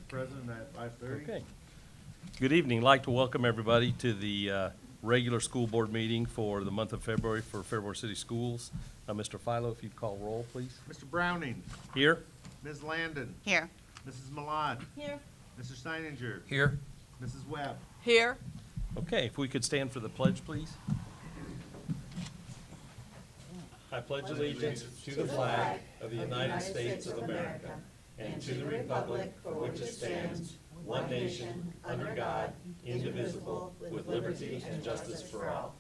President at 5:30. Okay. Good evening. I'd like to welcome everybody to the regular school board meeting for the month of February for Fairborn City Schools. Mr. Philo, if you'd call roll, please. Mr. Browning, Here. Ms. Landon, Here. Mrs. Malad, Here. Mr. Steininger, Here. Mrs. Webb. Here. Okay, if we could stand for the pledge, please. I pledge allegiance to the flag of the United States of America and to the republic for which it stands, one nation, under God, indivisible, with liberty and justice for all.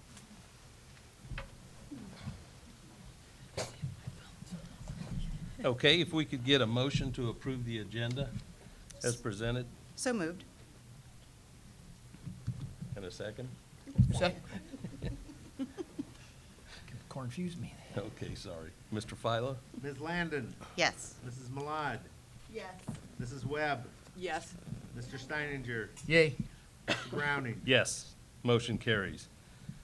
Okay, if we could get a motion to approve the agenda as presented, So moved. and a second? Second. Confused me. Okay, sorry. Mr. Philo? Ms. Landon, Yes. Mrs. Malad, Yes. Mrs. Webb, Yes. Mr. Steininger, Yay. Mr. Browning. Yes, motion carries.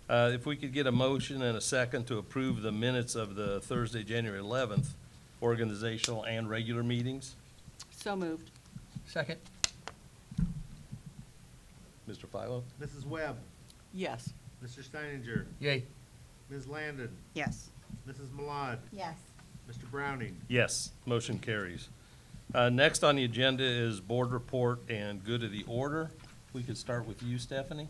If we could get a motion and a second to approve the minutes of the Thursday, January 11th, organizational and regular meetings. So moved. Second. Mr. Philo? Mrs. Webb, Yes. Mr. Steininger, Yay. Ms. Landon, Yes. Mrs. Malad, Yes. Mr. Browning. Yes, motion carries. Next on the agenda is board report and good of the order. We could start with you, Stephanie.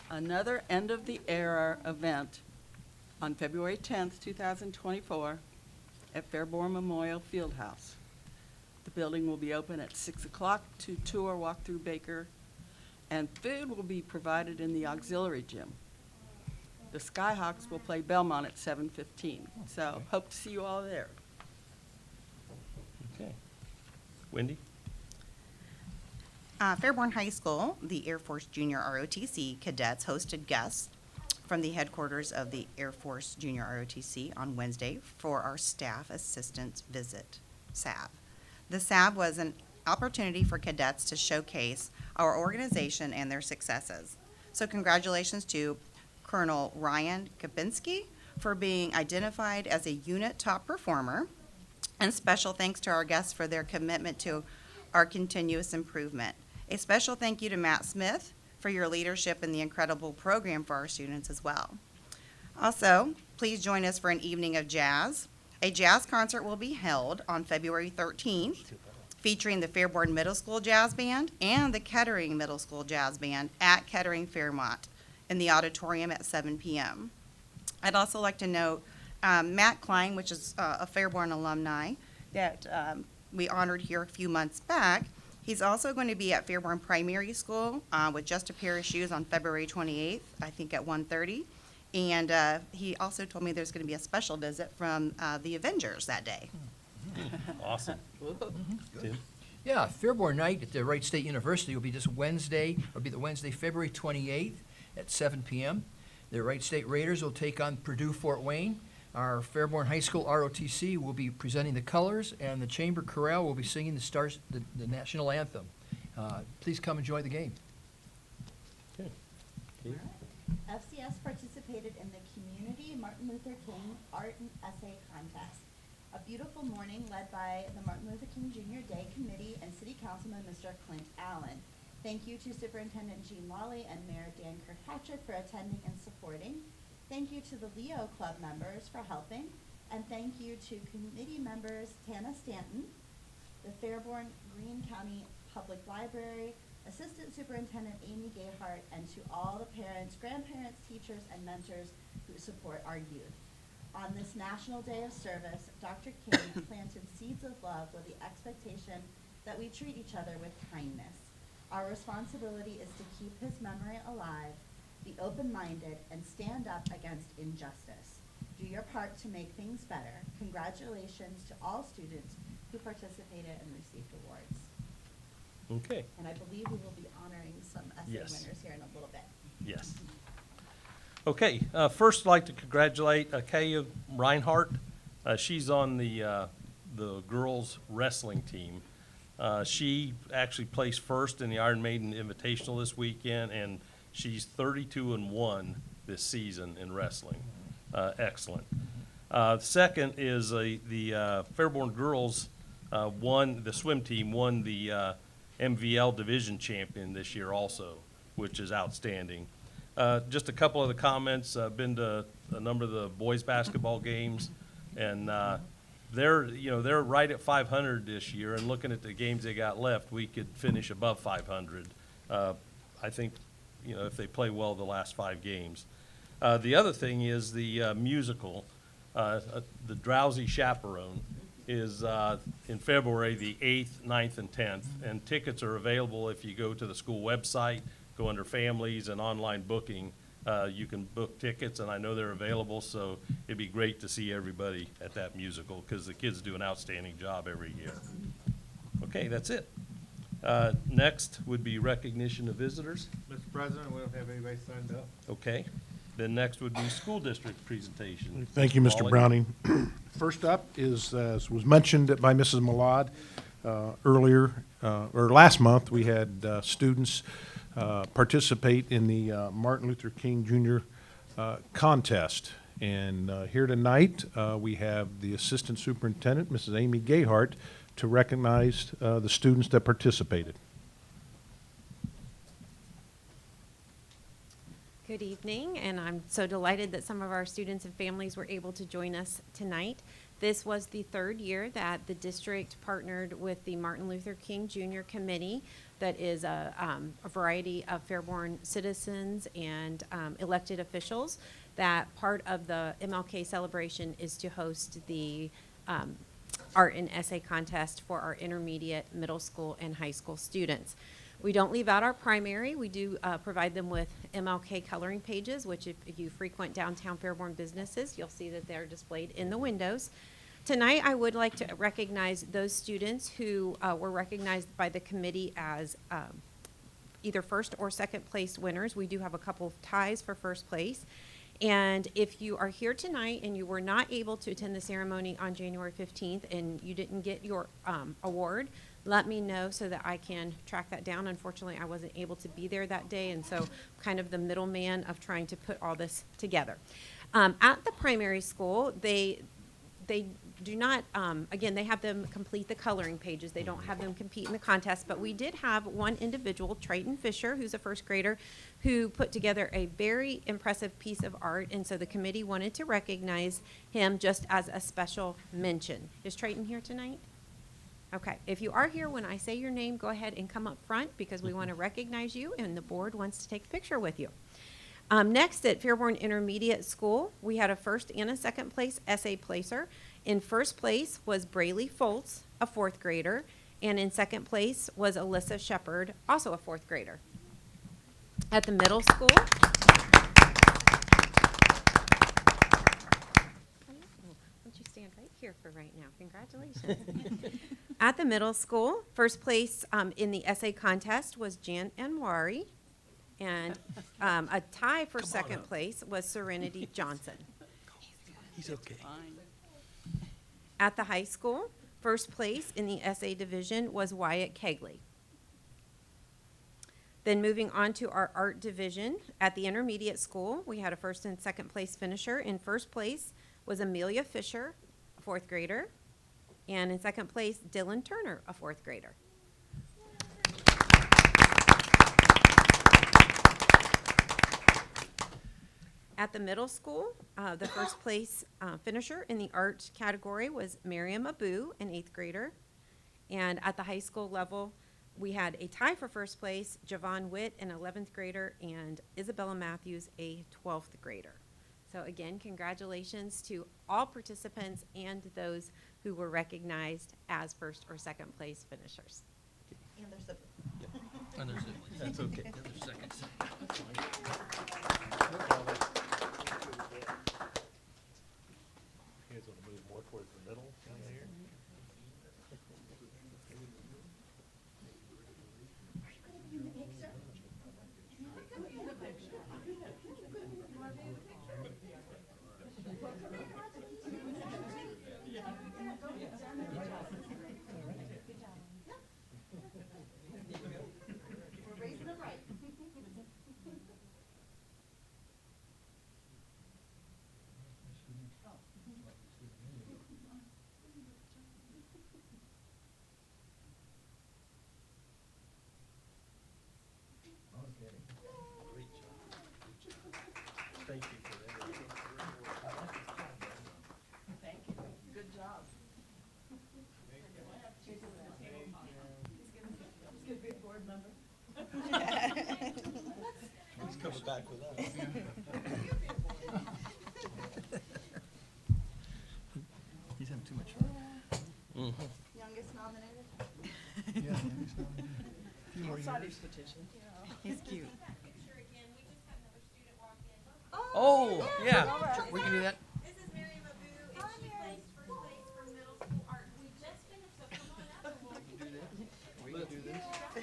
Another end of the era event on February 10th, 2024 at Fairborn Memorial Fieldhouse. The building will be open at 6 o'clock to tour, walk through Baker, and food will be provided in the auxiliary gym. The Skyhawks will play Belmont at 7:15, so hope to see you all there. Okay. Wendy? Fairborn High School, the Air Force Junior ROTC cadets hosted guests from the headquarters of the Air Force Junior ROTC on Wednesday for our staff assistance visit, SAV. The SAV was an opportunity for cadets to showcase our organization and their successes. So congratulations to Colonel Ryan Kabinski for being identified as a unit top performer, and special thanks to our guests for their commitment to our continuous improvement. A special thank you to Matt Smith for your leadership in the incredible program for our students as well. Also, please join us for an evening of jazz. A jazz concert will be held on February 13th, featuring the Fairborn Middle School Jazz Band and the Kettering Middle School Jazz Band at Kettering Fairmont in the auditorium at 7 p.m. I'd also like to note Matt Klein, which is a Fairborn alumni that we honored here a few months back. He's also going to be at Fairborn Primary School with Just a Pair of Shoes on February 28th, I think at 1:30. And he also told me there's going to be a special visit from the Avengers that day. Awesome. Tim? Yeah, Fairborn night at the Wright State University will be this Wednesday, February 28th at 7 p.m. The Wright State Raiders will take on Purdue Fort Wayne. Our Fairborn High School ROTC will be presenting the colors, and the Chamber Chorale will be singing the national anthem. Please come enjoy the game. Okay. Keith? FCS participated in the Community Martin Luther King Art and Essay Contest. A beautiful morning led by the Martin Luther King Jr. Day Committee and City Councilman Mr. Clint Allen. Thank you to Superintendent Jean Lawley and Mayor Dan Kirkpatrick for attending and supporting. Thank you to the Leo Club members for helping. And thank you to committee members Tana Stanton, the Fairborn Greene County Public Library, Assistant Superintendent Amy Gayhart, and to all the parents, grandparents, teachers, and mentors who support our youth. On this National Day of Service, Dr. King planted seeds of love with the expectation that we treat each other with kindness. Our responsibility is to keep his memory alive, be open-minded, and stand up against injustice. Do your part to make things better. Congratulations to all students who participated and received awards. Okay. And I believe we will be honoring some essay Yes. winners here in a little bit. Yes. Okay, first I'd like to congratulate Kaya Reinhardt. She's on the girls wrestling team. She actually placed first in the Iron Maiden Invitational this weekend, and she's 32-1 this season in wrestling. Excellent. Second is the Fairborn girls the swim team won the MVL division champion this year also, which is outstanding. Just a couple of the comments. I've been to a number of the boys' basketball games, and they're right at 500 this year. And looking at the games they got left, we could finish above 500. I think, if they play well the last 5 games. The other thing is the musical, The Drowsy Chaperone, is in February the 8th, 9th, and 10th. And tickets are available if you go to the school website, go under families and online booking. You can book tickets, and I know they're available, so it'd be great to see everybody at that musical because the kids do an outstanding job every year. Okay, that's it. Next would be recognition of visitors. Mr. President, we don't have anybody signed up. Okay. Then next would be school district presentation. Thank you, Mr. Molly? Browning. First up is, as was mentioned by Mrs. Malad earlier, or last month, we had students participate in the Martin Luther King Jr. Contest. And here tonight, we have the Assistant Superintendent, Mrs. Amy Gayhart, to recognize the students that participated. Good evening, and I'm so delighted that some of our students and families were able to join us tonight. This was the 3rd year that the district partnered with the Martin Luther King Jr. Committee, that is a variety of Fairborn citizens and elected officials. That part of the MLK celebration is to host the art and essay contest for our intermediate, middle school, and high school students. We don't leave out our primary. We do provide them with MLK coloring pages, which if you frequent downtown Fairborn businesses, you'll see that they're displayed in the windows. Tonight, I would like to recognize those students who were recognized by the committee as either first or second place winners. We do have a couple of ties for first place. And if you are here tonight and you were not able to attend the ceremony on January 15th and you didn't get your award, let me know so that I can track that down. Unfortunately, I wasn't able to be there that day, and so kind of the middleman of trying to put all this together. At the primary school, they do not, again, they have them complete the coloring pages. They don't have them compete in the contest, but we did have one individual, Triton Fisher, who's a first grader, who put together a very impressive piece of art, and so the committee wanted to recognize him just as a special mention. Is Triton here tonight? Okay, if you are here, when I say your name, go ahead and come up front because we want to recognize you and the board wants to take a picture with you. Next, at Fairborn Intermediate School, we had a first and a second place essay placer. In first place was Braylee Foltz, a 4th grader, and in second place was Alyssa Shepard, also a 4th grader. At the middle school, you stand right here for right now. Congratulations. At the middle school, first place in the essay contest was Jan Anwari, and a tie for second place was Serenity Johnson. He's okay. Fine. At the high school, first place in the essay division was Wyatt Kegley. Then moving on to our art division, at the intermediate school, we had a first and second place finisher. In first place was Amelia Fisher, a 4th grader, and in second place, Dylan Turner, a 4th grader. At the middle school, the first place finisher in the art category was Miriam Abu, an 8th grader. And at the high school level, we had a tie for first place, Javon Witt, an 11th grader, and Isabella Matthews, a 12th grader. So again, congratulations to all participants and those who were recognized as first or second place finishers. And there's the And there's it. That's okay. There's seconds. You guys want to move more towards the middle down here? We're raising it right. He's coming back with us. He's having too much fun. Youngest nominated? Sonny's petition. He's cute. Oh, yeah. We can do that. This is Mary Mabu, and she plays first place for middle school art. We just finished, so come on up and we'll. We can do this. Mary made it.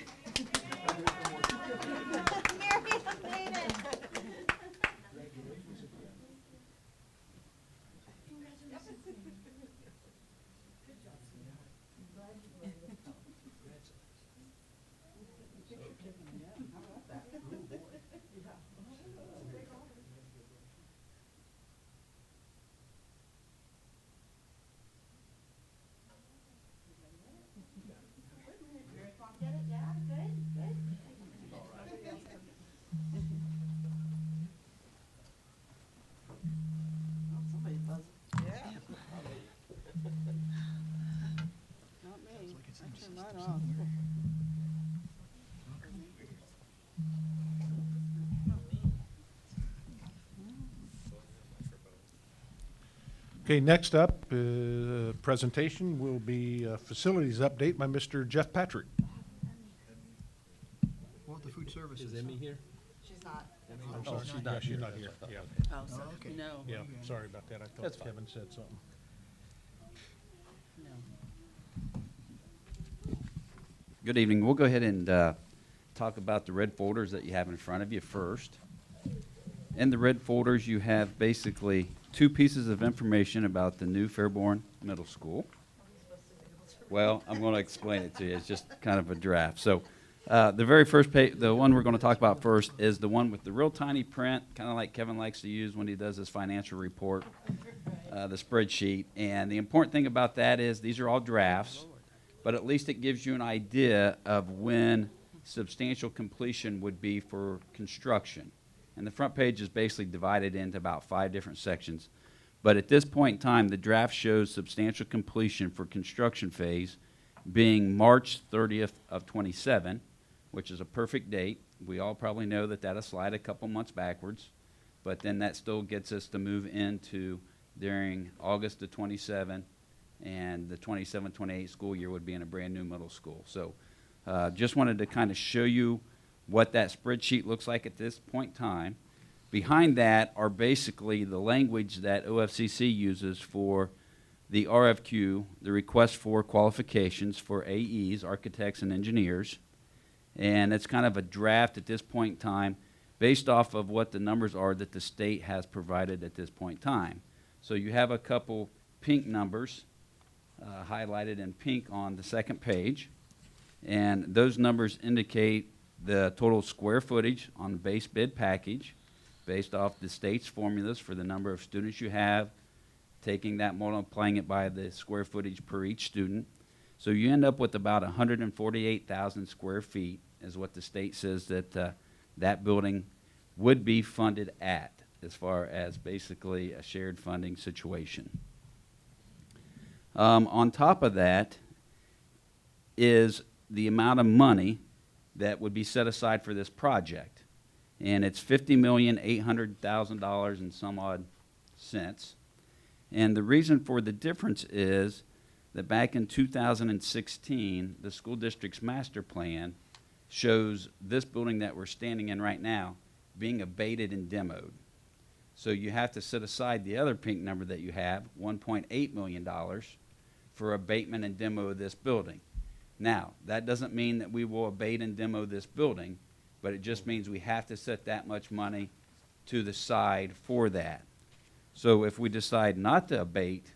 Get it, yeah, good, good. Somebody buzzed. Yeah. Not me. I turned mine off. Okay, next up, presentation will be a facilities update by Mr. Jeff Patrick. What with the food services? Is Emmy here? She's not. Oh, she's not here. She's not here, yeah. Oh, so, okay. no, Yeah, sorry about that. I That's thought fine. Kevin said something. no. Good evening. We'll go ahead and talk about the red folders that you have in front of you first. In the red folders, you have basically two pieces of information about the new Fairborn Middle School. Well, I'm going to explain it to you. It's just kind of a draft. So the very first page, the one we're going to talk about first, is the one with the real tiny print, kind of like Kevin likes to use when he does his financial report, the spreadsheet. And the important thing about that is these are all drafts, but at least it gives you an idea of when substantial completion would be for construction. And the front page is basically divided into about 5 different sections. But at this point in time, the draft shows substantial completion for construction phase being March 30th of 27, which is a perfect date. We all probably know that that'll slide a couple months backwards, but then that still gets us to move into during August of 27, and the 27-28 school year would be in a brand new middle school. So just wanted to kind of show you what that spreadsheet looks like at this point in time. Behind that are basically the language that OFCC uses for the RFQ, the request for qualifications for AEs, architects and engineers. And it's kind of a draft at this point in time based off of what the numbers are that the state has provided at this point in time. So you have a couple pink numbers highlighted in pink on the second page. And those numbers indicate the total square footage on the base bid package based off the state's formulas for the number of students you have, taking that, multiplying it by the square footage per each student. So you end up with about 148,000 square feet is what the state says that that building would be funded at, as far as basically a shared funding situation. On top of that is the amount of money that would be set aside for this project. And it's $50,800,000 and some odd cents. And the reason for the difference is that back in 2016, the school district's master plan shows this building that we're standing in right now being abated and demoed. So you have to set aside the other pink number that you have, $1.8 million, for abatement and demo of this building. Now, that doesn't mean that we will abate and demo this building, but it just means we have to set that much money to the side for that. So if we decide not to abate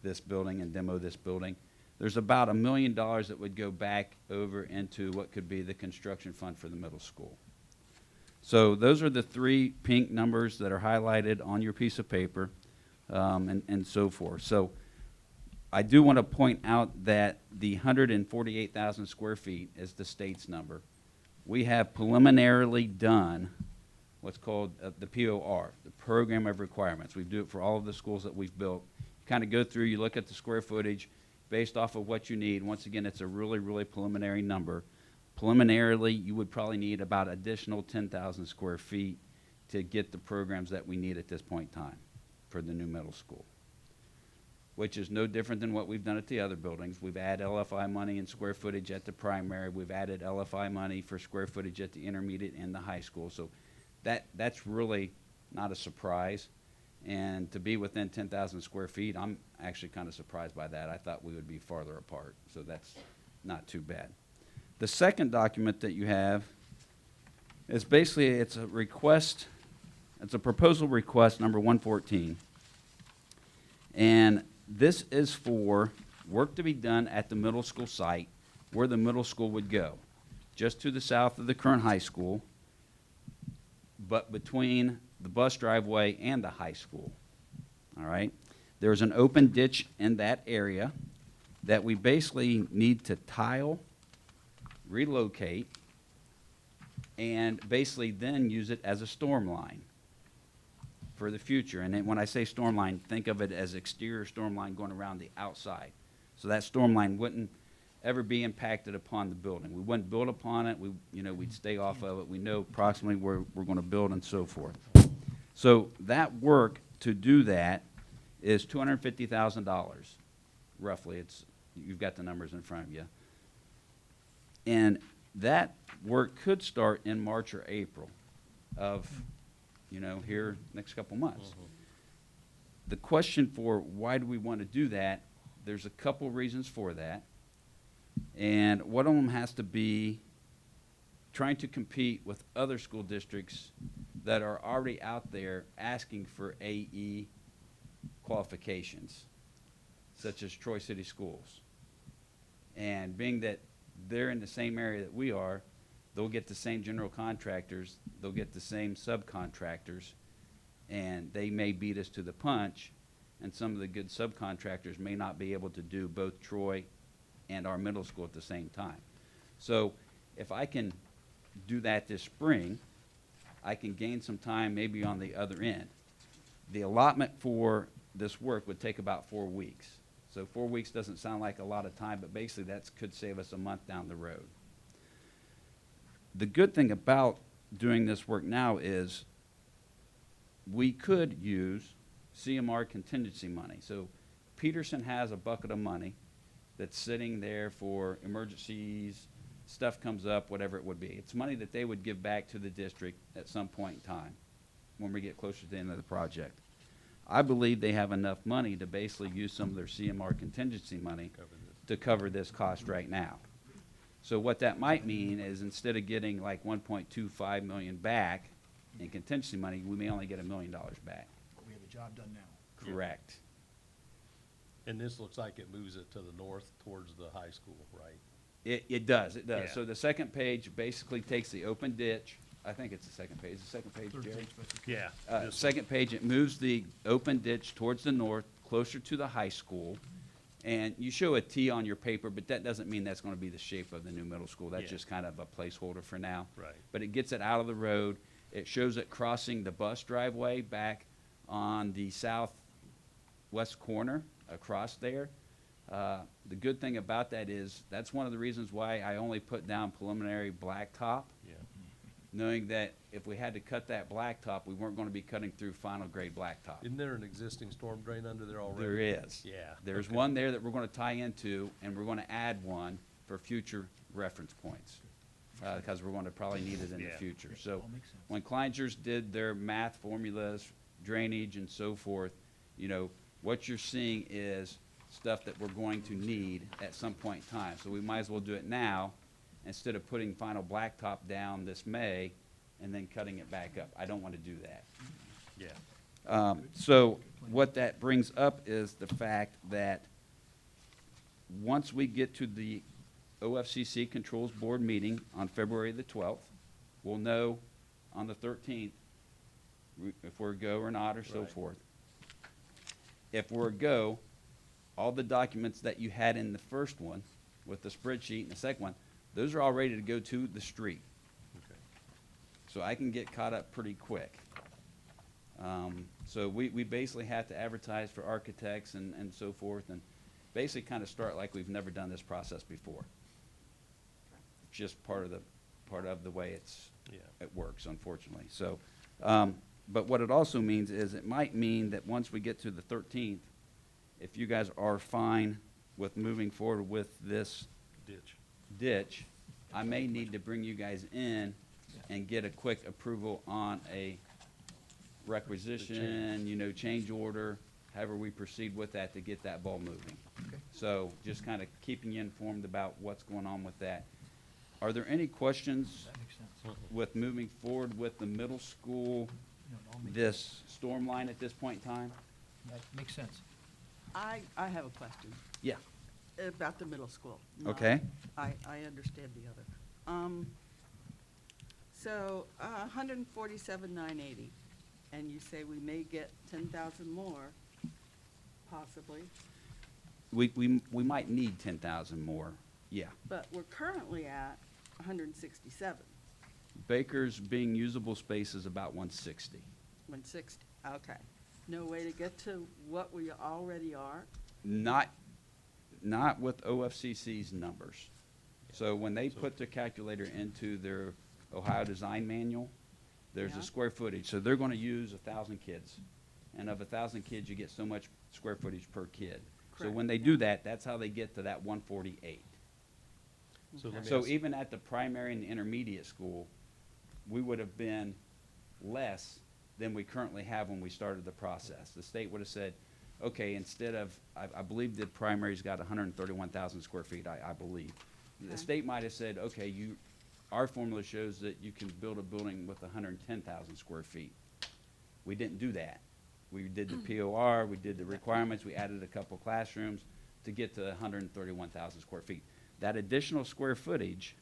this building and demo this building, there's about $1 million that would go back over into what could be the construction fund for the middle school. So those are the 3 pink numbers that are highlighted on your piece of paper, and so forth. So I do want to point out that the 148,000 square feet is the state's number. We have preliminarily done what's called the POR, the Program of Requirements. We do it for all of the schools that we've built. You kind of go through, you look at the square footage based off of what you need. Once again, it's a really, really preliminary number. Preliminarily, you would probably need about additional 10,000 square feet to get the programs that we need at this point in time for the new middle school, which is no different than what we've done at the other buildings. We've added LFI money and square footage at the primary. We've added LFI money for square footage at the intermediate and the high school. So that's really not a surprise. And to be within 10,000 square feet, I'm actually kind of surprised by that. I thought we would be farther apart, so that's not too bad. The second document that you have is basically, it's a request, it's a proposal request number 114. And this is for work to be done at the middle school site where the middle school would go, just to the south of the current high school, but between the bus driveway and the high school. All right? There's an open ditch in that area that we basically need to tile, relocate, and basically then use it as a storm line for the future. And then when I say storm line, think of it as exterior storm line going around the outside. So that storm line wouldn't ever be impacted upon the building. We wouldn't build upon it. We'd stay off of it. We know approximately where we're going to build and so forth. So that work to do that is $250,000, roughly. You've got the numbers in front of you. And that work could start in March or April of, here next couple months. The question for why do we want to do that, there's a couple reasons for that. And one of them has to be trying to compete with other school districts that are already out there asking for AE qualifications, such as Troy City Schools. And being that they're in the same area that we are, they'll get the same general contractors, they'll get the same subcontractors, and they may beat us to the punch, and some of the good subcontractors may not be able to do both Troy and our middle school at the same time. So if I can do that this spring, I can gain some time maybe on the other end. The allotment for this work would take about 4 weeks. So 4 weeks doesn't sound like a lot of time, but basically that could save us a month down the road. The good thing about doing this work now is we could use CMR contingency money. So Peterson has a bucket of money that's sitting there for emergencies, stuff comes up, whatever it would be. It's money that they would give back to the district at some point in time when we get closer to the end of the project. I believe they have enough money to basically use some of their CMR contingency money to cover this cost right now. So what that might mean is instead of getting like 1.25 million back in contingency money, we may only get $1 million back. We have the job done now. Correct. And this looks like it moves it to the north towards the high school, right? It does. Yeah. So the second page basically takes the open ditch. I think it's the second page. The second page, Jerry? Yeah. Second page, it moves the open ditch towards the north, closer to the high school. And you show a T on your paper, but that doesn't mean that's going to be the shape of the new middle school. That's Yeah. just kind of a placeholder for now. Right. But it gets it out of the road. It shows it crossing the bus driveway back on the southwest corner across there. The good thing about that is that's one of the reasons why I only put down preliminary blacktop, Yeah. knowing that if we had to cut that blacktop, we weren't going to be cutting through final grade blacktop. Isn't there an existing storm drain under there already? There is. Yeah. There's okay. one there that we're going to tie into, and we're going to add one for future reference points, because we're going to probably need it in the Yeah. future. So All makes sense. when Kleinger's did their math formulas, drainage and so forth, what you're seeing is stuff that we're going to need at some point in time. So we might as well do it now instead of putting final blacktop down this May and then cutting it back up. I don't want to do that. Yeah. So what that brings up is the fact that once we get to the OFCC Controls Board meeting on February the 12th, we'll know on the 13th if we're a go or not or so Right. forth. If we're a go, all the documents that you had in the first one with the spreadsheet and the second one, those are all ready to go to the street. Okay. So I can get caught up pretty quick. So we basically have to advertise for architects and so forth, and basically kind of start like we've never done this process before. just part of the way Yeah. it works, unfortunately. So, but what it also means is it might mean that once we get to the 13th, if you guys are fine with moving forward with this ditch, I may need to bring you guys in and get a quick approval on a requisition, change order, however we proceed with that to get that ball moving. Okay. So just kind of keeping you informed about what's going on with that. Are there any questions That makes sense. with moving forward with the middle school, No, it all makes this storm line at this point in time? That makes sense. I have a question Yeah. about the middle school. Okay. I understand the other. So, 147,980, and you say we may get 10,000 more, possibly, We might need 10,000 more, yeah. but we're currently at 167, Baker's being usable space is about 160. 160, okay. No way to get to what we already are? Not with OFCC's numbers. So when they put the calculator into their Ohio Design Manual, there's Yeah. a square footage. So they're gonna use 1,000 kids. And of 1,000 kids, you get so much square footage per kid. So when Correct, they yeah. do that, that's how they get to that 148. So let me So ask- even at the primary and the intermediate school, we would have been less than we currently have when we started the process. The state would have said, okay, instead of, I believe the primary's got 131,000 square feet, I believe. The Okay. state might have said, okay, our formula shows that you can build a building with 110,000 square feet. We didn't do that. We did the POR, we did the requirements, we added a couple classrooms to get to 131,000 square feet. That additional square footage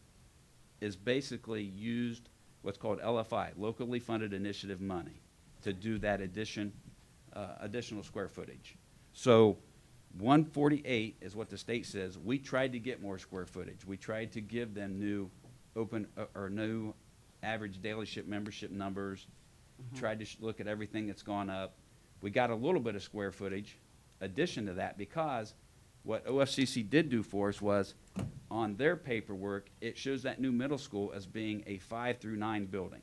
is basically used, what's called LFI, locally funded initiative money, to do that additional square footage. So 148 is what the state says. We tried to get more square footage. We tried to give them new new average daily ship membership numbers, tried to look at everything that's gone up. We got a little bit of square footage addition to that because what OFCC did do for us was on their paperwork, it shows that new middle school as being a 5 through 9 building.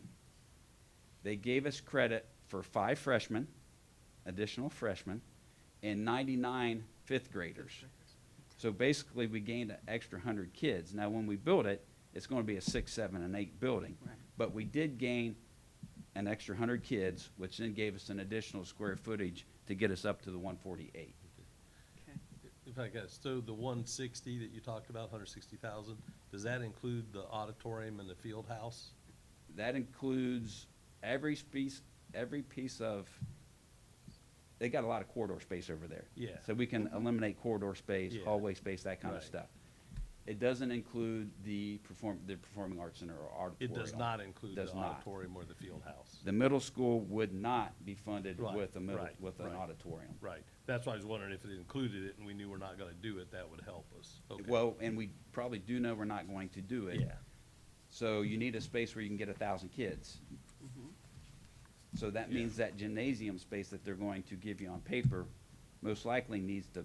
They gave us credit for 5 freshmen, additional freshmen, and 99 fifth graders. So basically, we gained an extra 100 kids. Now, when we build it, it's going to be a 6, 7, and 8 building. Right. But we did gain an extra 100 kids, which then gave us an additional square footage to get us up to the 148. Okay. If I guess, so the 160 that you talked about, 160,000, does that include the auditorium and the field house? That includes every piece of, they got a lot of corridor space over there. Yeah. So we can eliminate corridor space, Yeah. hallway space, that kind of Right. stuff. It doesn't include the Performing Arts Center or auditorium. It does not include the Does not. auditorium or the field house. The middle school would not be funded Right, with an right, right. auditorium. Right. That's why I was wondering if it included it and we knew we're not gonna do it, that would help us. Okay. Well, and we probably do know we're not going to do it. Yeah, So you need a space where you can get 1,000 kids. So that Yeah. means that gymnasium space that they're going to give you on paper most likely needs to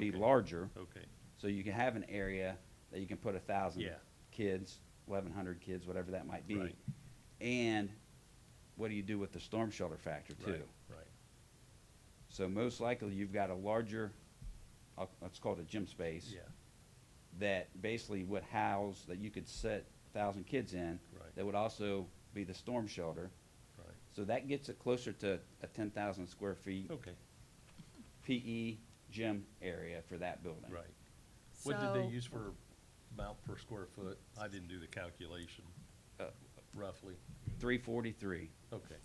be Okay. larger. okay. So you can have an area that you can put 1,000 Yeah. kids, 1,100 kids, whatever that might be. Right. And what do you do with the storm shelter factor too? Right, right. So most likely you've got a larger, let's call it a gym space. Yeah, That basically would house, that you could set 1,000 kids in. Right. That would also be the storm shelter. right. So that gets it closer to a 10,000 square feet Okay, PE gym area for that building. right. What did they So- use for amount per square foot? I didn't do the calculation, roughly. 343. Okay,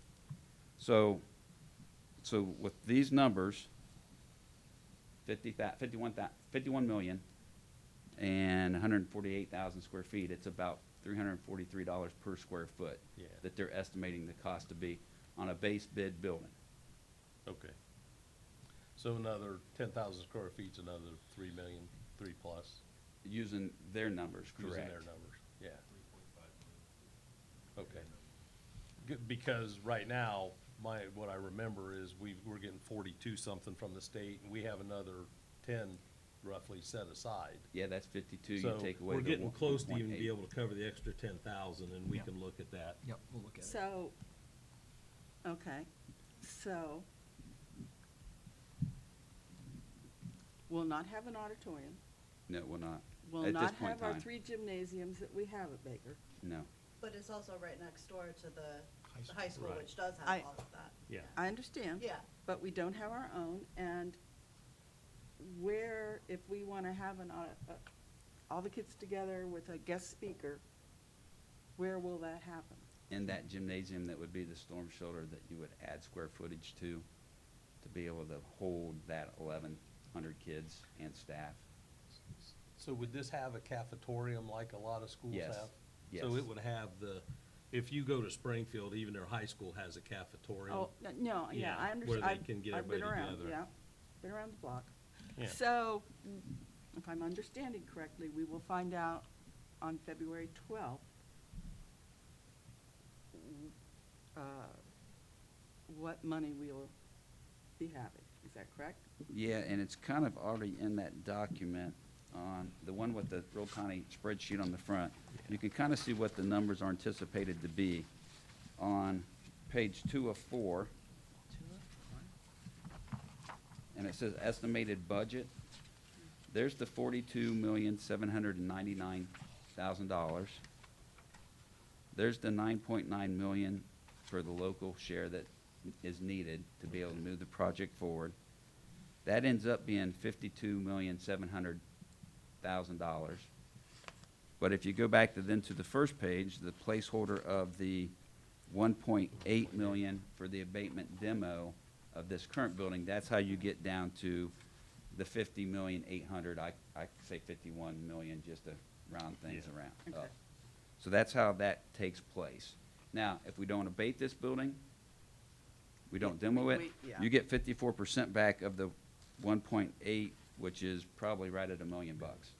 So with these numbers, 51 million and 148,000 square feet, it's about $343 per square foot. Yeah. That they're estimating the cost to be on a base bid building. okay. So another 10,000 square feet's another 3 million, 3 plus, Using their numbers, correct? using their numbers, yeah. Okay. Good, because right now, what I remember is we're getting 42 something from the state, and we have another 10 roughly set aside. Yeah, that's 52, you So take away we're the getting close to even 1.8. be able to cover the extra 10,000, and we Yeah. can look at that. Yep, we'll look at it. So, okay, so we'll not have an auditorium. No, we're not. We'll At this not point have in our time. 3 gymnasiums that we have at Baker. No. But it's also right next door to the High high school, Right. which does I- have all of that. Yeah. I understand. Yeah. But we don't have our own, and where, if we want to have all the kids together with a guest speaker, where will that happen? In that gymnasium, that would be the storm shelter that you would add square footage to be able to hold that 1,100 kids and staff. So would this have a cafetorium like a lot of schools Yes. have? Yes. So it would have if you go to Springfield, even their high school has a cafetorium. Oh, no, yeah, Yeah, I understand. where they can get I've been everybody around, together. yeah, been around the block. Yeah. So, if I'm understanding correctly, we will find out on February 12th what money we will be having. Is that correct? Yeah, and it's kind of already in that document on the one with the real tiny spreadsheet on the front. You can kind of see what the numbers are anticipated to be on page 2 of 4. And it says estimated budget. There's the $42,799,000. There's the 9.9 million for the local share that is needed to be able to move the project forward. That ends up being $52,700,000. But if you go back to the first page, the placeholder of the 1.8 million for the abatement demo of this current building, that's how you get down to the 50,800,000. I say 51 million just to round things Yeah. around Okay. up. So that's how that takes place. Now, if we don't abate this building, we don't demo it, yeah. you get 54% back of the 1.8, which is probably right at $1 million bucks,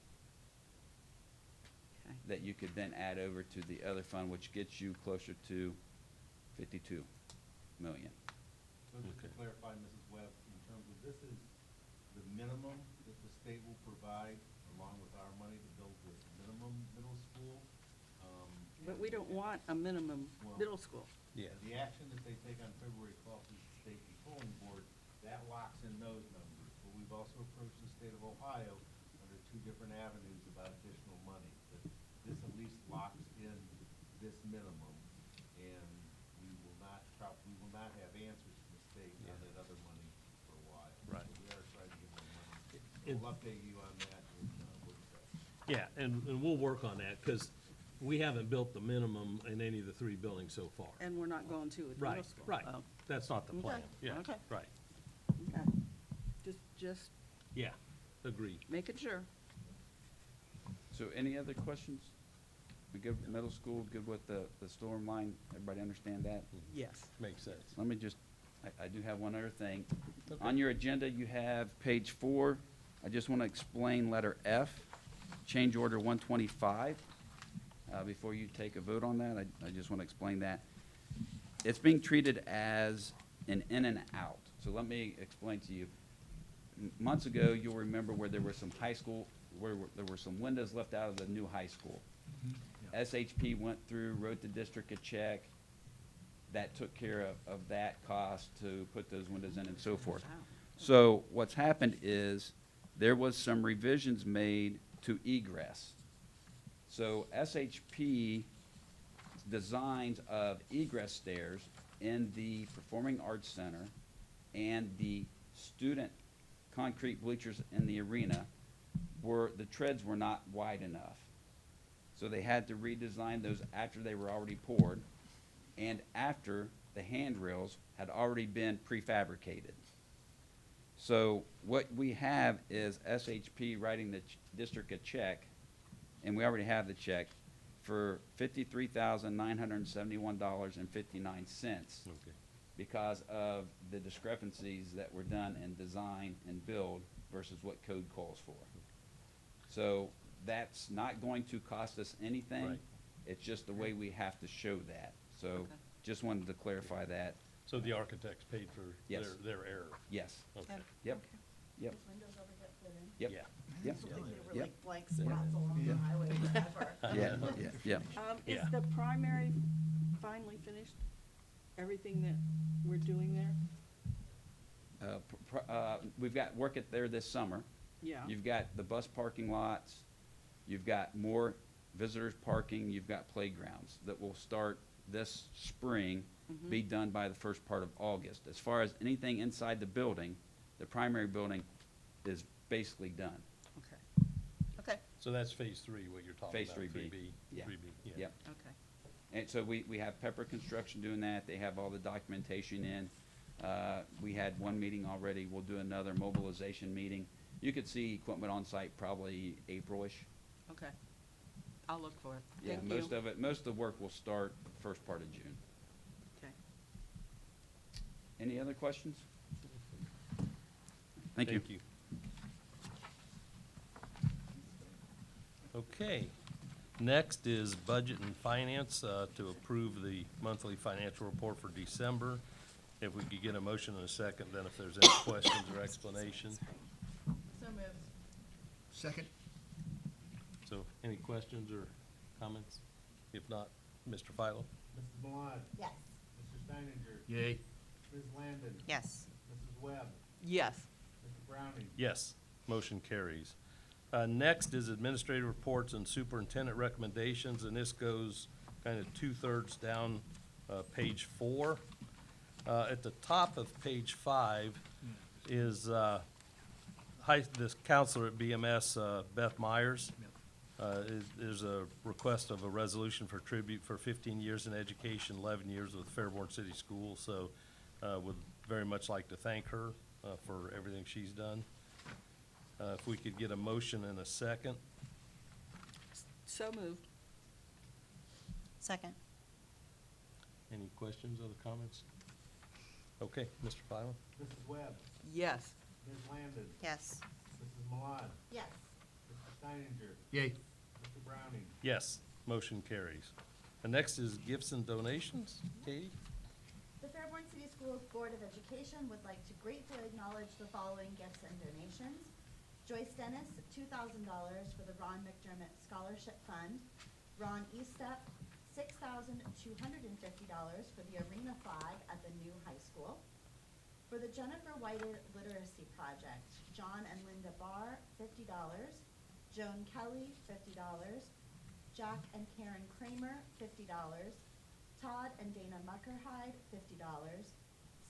Okay. that you could then add over to the other fund, which gets you closer to 52 million. So just to Okay. clarify, Mrs. Webb, in terms of this is the minimum that the state will provide along with our money to build this minimum middle school. But we don't want a minimum Well- middle school. Yeah. The action that they take on February 12th is the state controlling board, that locks in those numbers. But we've also approached the state of Ohio under 2 different avenues about additional money. But this at least locks in this minimum, and we will not have answers from the state on Yeah. that other money for a while. Right. So we are trying to get more money. It- We'll update you on that in work session. Yeah, and we'll work on that, because we haven't built the minimum in any of the 3 buildings so far. And we're not going to with middle Right, school. right. Oh, That's not the Okay, plan. Yeah, okay. right. okay. Just Yeah, agreed. making sure. So any other questions? We good with middle school, good with the storm line? Everybody understand that? Yes. Makes sense. Let me just, I do have one other thing. Okay. On your agenda, you have page 4. I just want to explain letter F, change order 125. Before you take a vote on that, I just want to explain that. It's being treated as an in and out. So let me explain to you. Months ago, you'll remember where there were some high school, there were some windows left out of the new high school. SHP went through, wrote the district a check. That took care of that cost to put those windows in and so forth. Wow. So what's happened is there was some revisions made to egress. So SHP designs of egress stairs in the Performing Arts Center and the student concrete bleachers in the arena the treads were not wide enough. So they had to redesign those after they were already poured and after the handrails had already been prefabricated. So what we have is SHP writing the district a check, and we already have the check, for $53,971.59 Okay. because of the discrepancies that were done in design and build versus what code calls for. So that's not going to cost us anything. Right. It's just the way we have to show that. So Okay. just wanted to clarify that. So the architects paid for Yes. their error? Yes. Okay. Yep. Yep. Those windows over get put in. Yep. Yeah. Yeah. Something that were Yeah. like blank spots along Yeah. the highway forever. Yeah. Is Yeah. the primary finally finished? Everything that we're doing there? We've got work at there this summer. Yeah. You've got the bus parking lots, you've got more visitors parking, you've got playgrounds that will start this spring, be done by the first part of August. As far as anything inside the building, the primary building is basically done. Okay. Okay, So that's phase 3, what you're talking Phase about? 3B. Yeah. 3B, yeah. Yep. okay. And so we have Pepper Construction doing that. They have all the documentation in. We had one meeting already. We'll do another mobilization meeting. You could see equipment on site probably April-ish. Okay. I'll look for it. Yeah, Thank most you. of it, most of the work will start first part of June. Okay. Any other questions? Thank you. Okay. Next is Budget and Finance, to approve the monthly financial report for December. If we could get a motion in a second, then if there's any questions or explanations. So moved. Second? So, any questions or comments? If not, Mr. Philo? Mrs. Malad? Yes. Mr. Steininger? Yay. Ms. Landon? Yes. Mrs. Webb? Yes. Mr. Browning? Yes, motion carries. Next is administrative reports and superintendent recommendations, and this goes kind of 2/3 down page 4. At the top of page 5 is this counselor at BMS, Beth Myers. There's a request of a resolution for tribute for 15 years in education, 11 years with Fairborn City Schools. So would very much like to thank her for everything she's done. If we could get a motion in a second. So moved. Second. Any questions, other comments? Okay, Mr. Philo? Mrs. Webb? Yes. Ms. Landon? Yes. Mrs. Malad? Yes. Mr. Steininger? Yay. Mr. Browning? Yes, motion carries. And next is gifts and donations. Katie? The Fairborn City Schools Board of Education would like to gratefully acknowledge the following gifts and donations. Joyce Dennis, $2,000 for the Ron McDermott Scholarship Fund. Ron Estep, $6,250 for the arena flag at the new high school. For the Jennifer Whited Literacy Project, John and Linda Barr, $50. Joan Kelly, $50. Jack and Karen Kramer, $50. Todd and Dana Muckerhide, $50.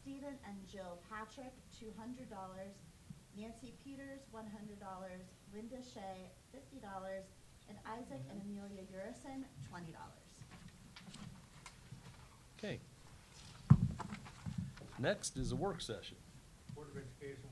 Stephen and Jill Patrick, $200. Nancy Peters, $100. Linda Shea, $50. And Isaac and Amelia Urison, $20. Okay. Next is a work session. Board of Education